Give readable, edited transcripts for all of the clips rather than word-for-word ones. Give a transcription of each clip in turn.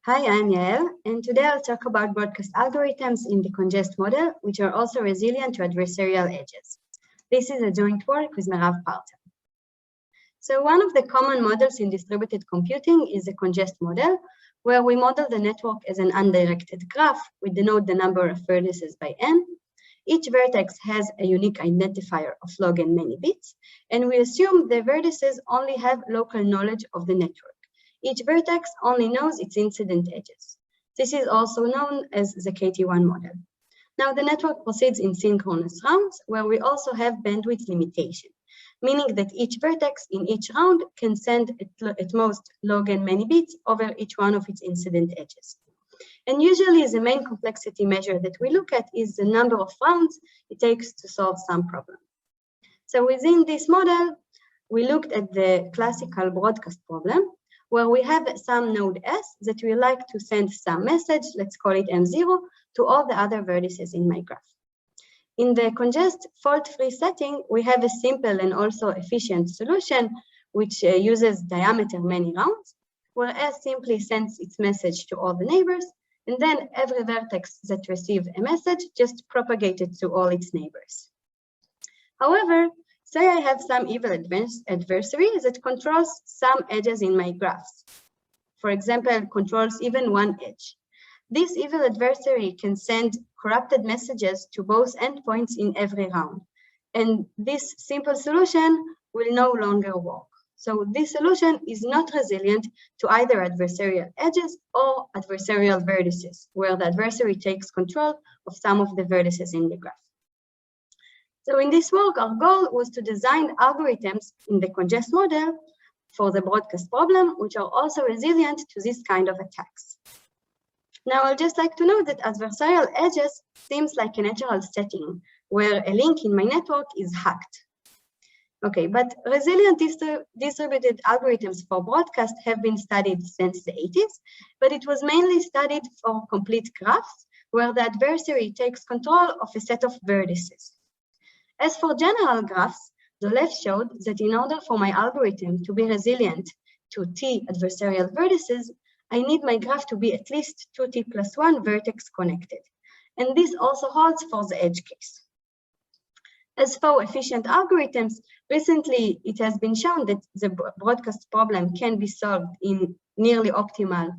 Hi, I'm Yael, and today I'll talk about broadcast algorithms in the CONGEST model, which are also resilient to adversarial edges. This is a joint work with Merav Parter. So one of the common models in distributed computing is the CONGEST model, where we model the network as an undirected graph. We denote the number of vertices by n. Each vertex has a unique identifier of log n many bits, and we assume the vertices only have local knowledge of the network. Each vertex only knows its incident edges. This is also known as the KT1 model. Now, the network proceeds in synchronous rounds, where we also have bandwidth limitation, meaning that each vertex in each round can send at most log n many bits over each one of its incident edges. And usually the main complexity measure that we look at is the number of rounds it takes to solve some problem. So within this model, we looked at the classical broadcast problem, where we have some node S that we like to send some message, let's call it M0, to all the other vertices in my graph. In the CONGEST fault-free setting, we have a simple and also efficient solution, which uses diameter many rounds, where S simply sends its message to all the neighbors, and then every vertex that receives a message just propagated to all its neighbors. However, say I have some evil adversary that controls some edges in my graphs. For example, controls even one edge. This evil adversary can send corrupted messages to both endpoints in every round. And this simple solution will no longer work. So this solution is not resilient to either adversarial edges or adversarial vertices, where the adversary takes control of some of the vertices in the graph. So in this work, our goal was to design algorithms in the CONGEST model for the broadcast problem, which are also resilient to this kind of attacks. Now, I'd just like to note that adversarial edges seems like a natural setting where a link in my network is hacked. Okay, but resilient distributed algorithms for broadcast have been studied since the 80s, but it was mainly studied for complete graphs where the adversary takes control of a set of vertices. As for general graphs, the left showed that in order for my algorithm to be resilient to T adversarial vertices, I need my graph to be at least 2T plus 1 vertex connected. And this also holds for the edge case. As for efficient algorithms, recently it has been shown that the broadcast problem can be solved in nearly optimal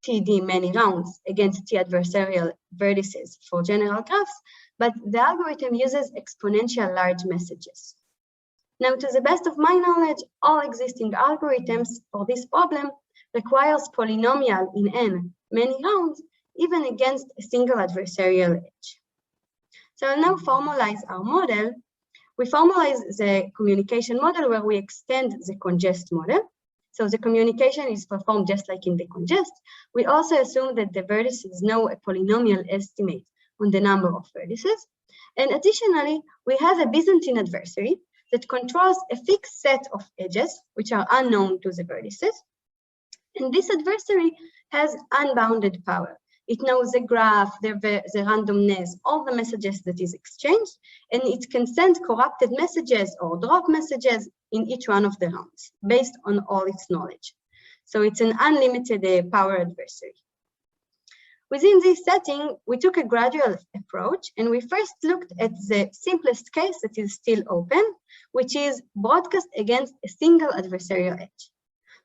TD many rounds against T adversarial vertices for general graphs, but the algorithm uses exponential large messages. Now, to the best of my knowledge, all existing algorithms for this problem requires polynomial in n many rounds, even against a single adversarial edge. So I'll now formalize our model. We formalize the communication model where we extend the CONGEST model. So the communication is performed just like in the CONGEST. We also assume that the vertices know a polynomial estimate on the number of vertices. And additionally, we have a Byzantine adversary that controls a fixed set of edges, which are unknown to the vertices. And this adversary has unbounded power. It knows the graph, the randomness, all the messages that is exchanged, and it can send corrupted messages or drop messages in each one of the rounds based on all its knowledge. So it's an unlimited power adversary. Within this setting, we took a gradual approach, and we first looked at the simplest case that is still open, which is broadcast against a single adversarial edge.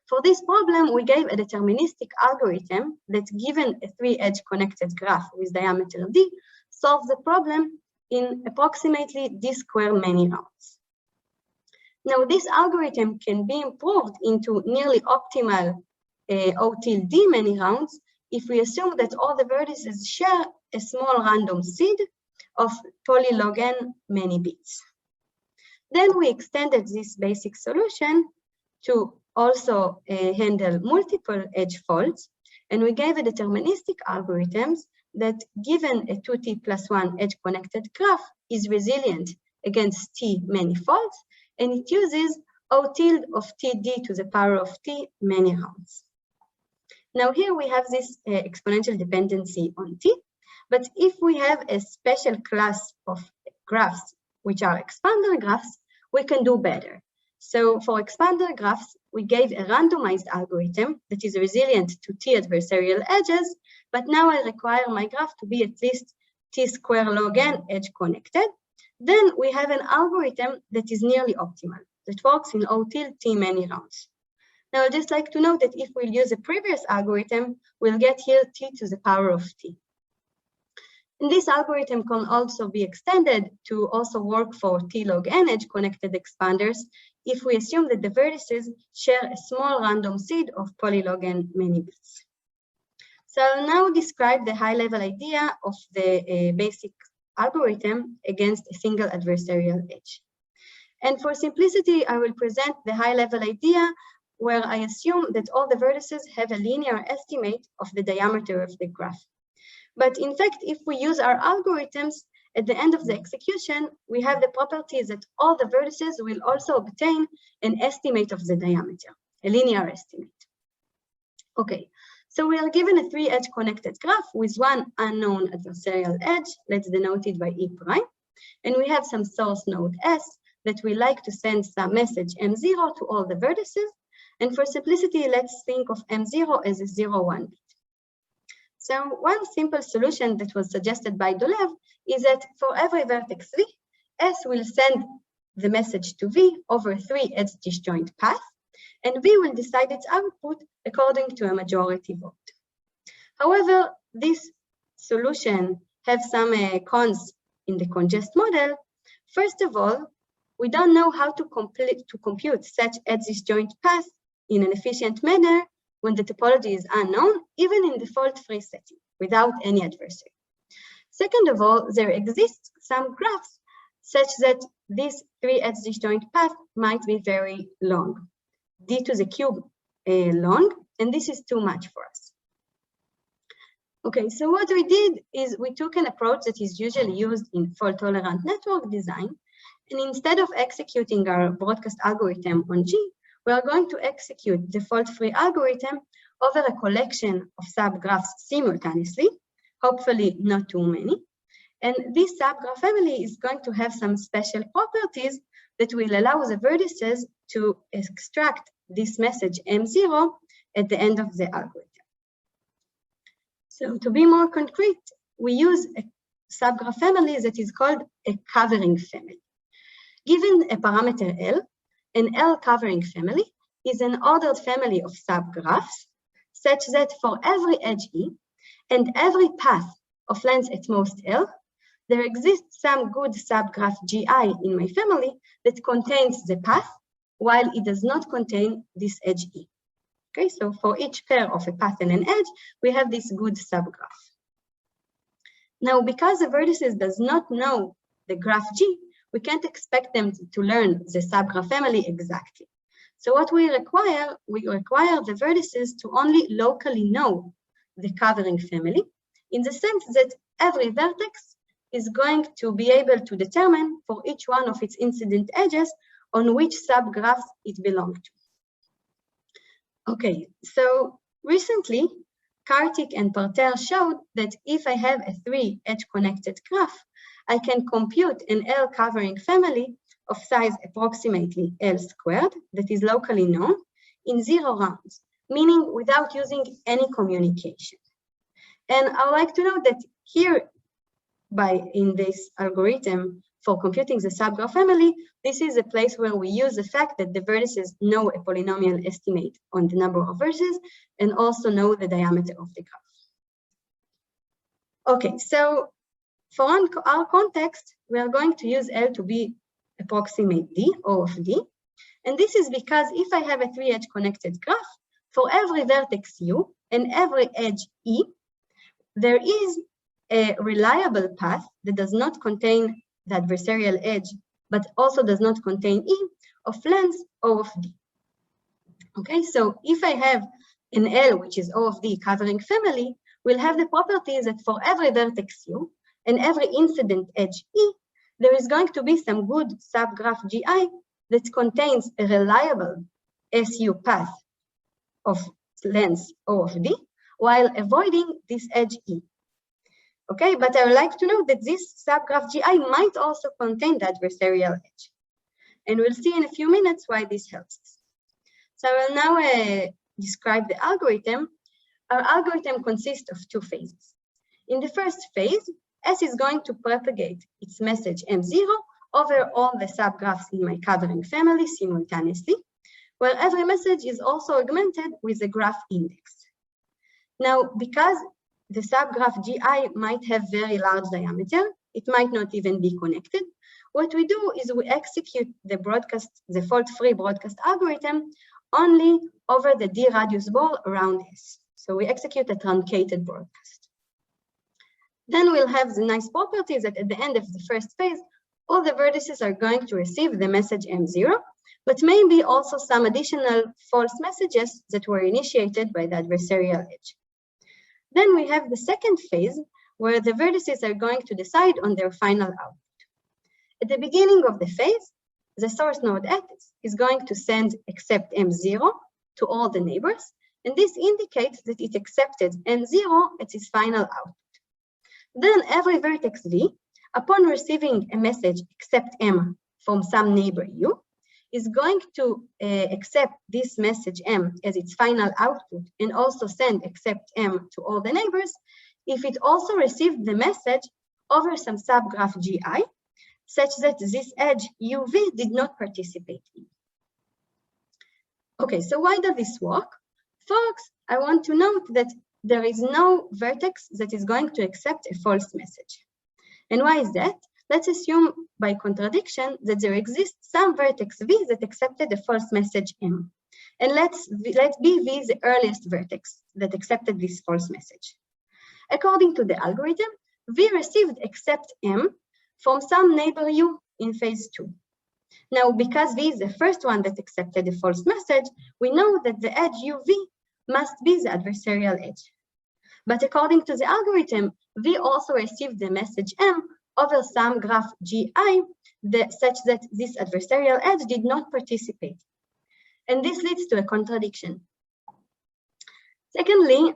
For this problem, we gave a deterministic algorithm that, given a 3-edge connected graph with diameter d, solves the problem in approximately d squared many rounds. Now, this algorithm can be improved into nearly optimal O tilde d many rounds if we assume that all the vertices share a small random seed of polylog n many bits. Then we extended this basic solution to also handle multiple edge faults, and we gave a deterministic algorithms that, given a 2T plus 1 edge connected graph, is resilient against T many faults, and it uses O tilde of TD to the power of T many rounds. Now here we have this exponential dependency on T, but if we have a special class of graphs, which are expander graphs, we can do better. So for expander graphs, we gave a randomized algorithm that is resilient to t adversarial edges, but now I require my graph to be at least t square log n edge connected. Then we have an algorithm that is nearly optimal, that works in O till t many rounds. Now, I'd just like to note that if we'll use a previous algorithm, we'll get here t to the power of t. And this algorithm can also be extended to also work for t log n edge connected expanders if we assume that the vertices share a small random seed of polylog n many bits. So I'll now describe the high-level idea of the basic algorithm against a single adversarial edge. And for simplicity, I will present the high-level idea where I assume that all the vertices have a linear estimate of the diameter of the graph. But in fact, if we use our algorithms, at the end of the execution, we have the properties that all the vertices will also obtain an estimate of the diameter, a linear estimate. Okay, so we are given a 3-edge connected graph with one unknown adversarial edge, let's denote it by E prime, and we have some source node S that we like to send some message M0 to all the vertices. And for simplicity, let's think of M0 as a 0, 1 bit. So one simple solution that was suggested by Dolev is that for every vertex V, S will send the message to V over 3 edge disjoint path, and V will decide its output according to a majority vote. However, this solution has some cons in the CONGEST model. First of all, we don't know how to compute such edge disjoint path in an efficient manner when the topology is unknown, even in the fault-free setting, without any adversary. Second of all, there exists some graphs such that this 3-edge disjoint path might be very long, d to the cube long, and this is too much for us. Okay, so what we did is we took an approach that is usually used in fault-tolerant network design, and instead of executing our broadcast algorithm on G, we are going to execute the fault-free algorithm over a collection of subgraphs simultaneously, hopefully not too many. And this subgraph family is going to have some special properties that will allow the vertices to extract this message M0 at the end of the algorithm. So to be more concrete, we use a subgraph family that is called a covering family. Given a parameter L, an L covering family is an ordered family of subgraphs such that for every edge E and every path of length at most L, there exists some good subgraph GI in my family that contains the path while it does not contain this edge E. Okay, so for each pair of a path and an edge, we have this good subgraph. Now, because the vertices does not know the graph G, we can't expect them to learn the subgraph family exactly. So what we require the vertices to only locally know the covering family in the sense that every vertex is going to be able to determine for each one of its incident edges on which subgraphs it belongs to. Okay, so recently, Kartik and Parter showed that if I have a 3-edge connected graph, I can compute an L covering family of size approximately L squared that is locally known in 0 rounds, meaning without using any communication. And I would like to note that here, in this algorithm for computing the subgraph family, this is a place where we use the fact that the vertices know a polynomial estimate on the number of vertices and also know the diameter of the graph. Okay, so for our context, we are going to use L to be approximate D, O of D. And this is because if I have a 3-edge connected graph, for every vertex U and every edge E, there is a reliable path that does not contain the adversarial edge, but also does not contain E of length O of D. Okay, so if I have an L, which is O of D covering family, we'll have the properties that for every vertex U and every incident edge E, there is going to be some good subgraph GI that contains a reliable SU path of length O of D, while avoiding this edge E. Okay, but I would like to note that this subgraph GI might also contain the adversarial edge. And we'll see in a few minutes why this helps us. So I will now describe the algorithm. Our algorithm consists of two phases. In the first phase, S is going to propagate its message M0 over all the subgraphs in my covering family simultaneously, where every message is also augmented with a graph index. Now, because the subgraph GI might have very large diameter, it might not even be connected. What we do is we execute the fault-free broadcast algorithm only over the D radius ball around S. So we execute a truncated broadcast. Then we'll have the nice properties that at the end of the first phase, all the vertices are going to receive the message M0, but maybe also some additional false messages that were initiated by the adversarial edge. Then we have the second phase, where the vertices are going to decide on their final output. At the beginning of the phase, the source node X is going to send accept M0 to all the neighbors, and this indicates that it accepted M0 at its final output. Then every vertex V, upon receiving a message accept M from some neighbor U, is going to accept this message M as its final output and also send accept M to all the neighbors if it also received the message over some subgraph GI, such that this edge UV did not participate in. Okay, so why does this work? Folks, I want to note that there is no vertex that is going to accept a false message. And why is that? Let's assume by contradiction that there exists some vertex V that accepted a false message M. And let B be the earliest vertex that accepted this false message. According to the algorithm, V received accept M from some neighbor U in phase 2. Now, because V is the first one that accepted a false message, we know that the edge UV must be the adversarial edge. But according to the algorithm, V also received the message M over some graph GI such that this adversarial edge did not participate. And this leads to a contradiction. Secondly,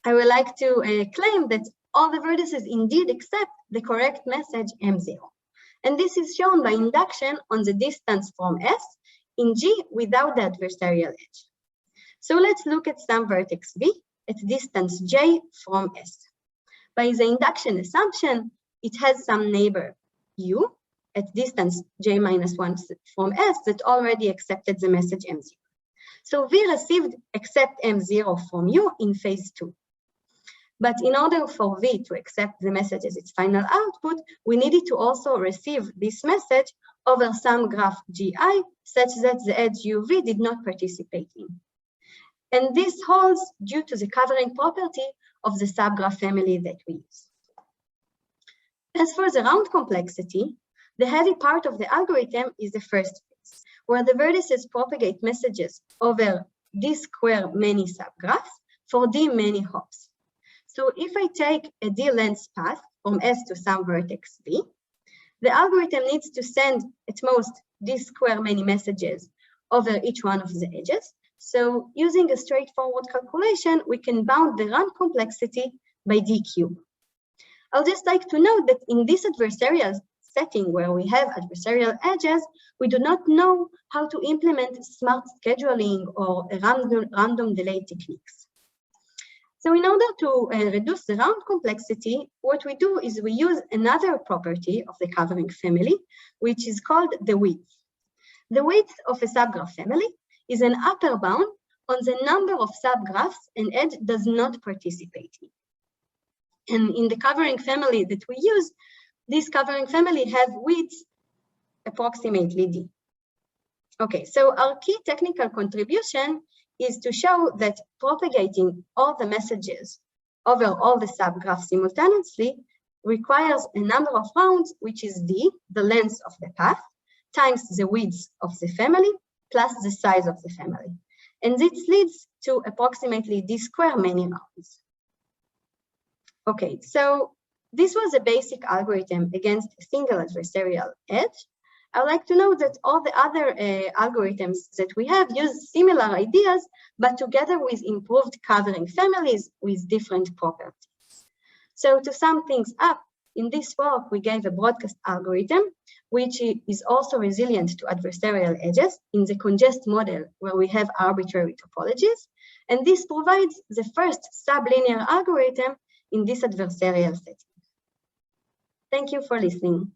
I would like to claim that all the vertices indeed accept the correct message M0. And this is shown by induction on the distance from S in G without the adversarial edge. So let's look at some vertex V at distance J from S. By the induction assumption, it has some neighbor U at distance J minus 1 from S that already accepted the message M0. So V received accept M0 from U in phase 2. But in order for V to accept the message as its final output, we needed to also receive this message over some graph GI such that the edge UV did not participate in. And this holds due to the covering property of the subgraph family that we use. As for the round complexity, the heavy part of the algorithm is the first phase, where the vertices propagate messages over D square many subgraphs for D many hops. So if I take a D length path from S to some vertex V, the algorithm needs to send at most D square many messages over each one of the edges. So using a straightforward calculation, we can bound the round complexity by D cube. I'll just like to note that in this adversarial setting where we have adversarial edges, we do not know how to implement smart scheduling or random delay techniques. So in order to reduce the round complexity, what we do is we use another property of the covering family, which is called the width. The width of a subgraph family is an upper bound on the number of subgraphs an edge does not participate in. And in the covering family that we use, this covering family has widths approximately D. Okay, so our key technical contribution is to show that propagating all the messages over all the subgraphs simultaneously requires a number of rounds, which is D, the length of the path, times the width of the family, plus the size of the family. And this leads to approximately D square many rounds. Okay, so this was a basic algorithm against a single adversarial edge. I would like to note that all the other algorithms that we have use similar ideas, but together with improved covering families with different properties. So to sum things up, In this work, we gave a broadcast algorithm, which is also resilient to adversarial edges in the CONGEST model, where we have arbitrary topologies. And this provides the first sublinear algorithm in this adversarial setting. Thank you for listening.